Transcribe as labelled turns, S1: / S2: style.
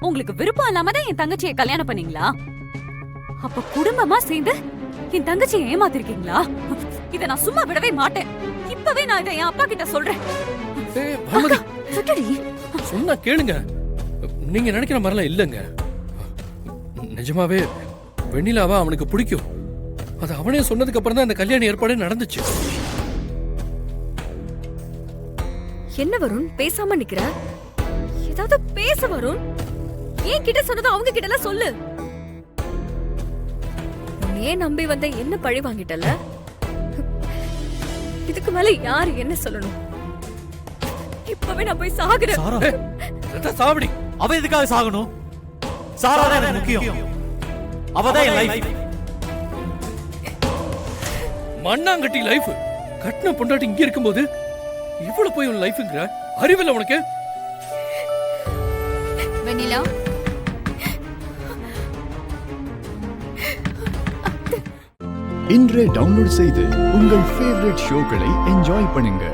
S1: உங்களுக்கு விருப்பம் இல்லாம தான் என் தங்கச்சியை கல்யாணம் பண்ணீங்களா? அப்ப குடும்பமா சேர்ந்து என் தங்கச்சியை ஏமாத்திருக்கீங்களா? இத நான் சும்மா விடவே மாட்டேன். இப்பவே நான் இதை என் அப்பா கிட்ட சொல்றேன்.
S2: சொன்னா கேளுங்க. நீங்க நினைக்கிற மாதிரிலாம் இல்லங்க. நிஜமாவே வெண்ணிலாவா அவனுக்கு பிடிக்கும். அது அவனே சொன்னதுக்கு அப்புறம் தான் இந்த கல்யாண ஏற்பாடு நடந்துச்சு.
S1: என்ன வருண் பேசாம நிக்கிற? ஏதாவது பேச வருண். ஏன் கிட்ட சொன்னது அவங்க கிட்ட எல்லாம் சொல்லு. ஏன் நம்பி வந்த என்ன பழி வாங்கிட்டல? இதுக்கு மேல யாரு என்ன சொல்லணும்? இப்பவே நான் போய் சாகுறேன்.
S2: சாவடி.
S3: அவ எதுக்காக சாகணும்? சாரா தான் எனக்கு முக்கியம். அவதான் என் லைஃப்.
S2: மண்ணாங்கட்டி லைஃப். கட்டின பொண்டாட்டி இங்க இருக்கும்போது இவ்வளவு போய் உன் லைஃப்ங்கற அறிவில்ல உனக்கு?
S1: வெண்ணிலா,
S4: இன்றே டவுன்லோட் செய்து உங்கள் ஃபேவரட் ஷோக்களை என்ஜாய் பண்ணுங்க.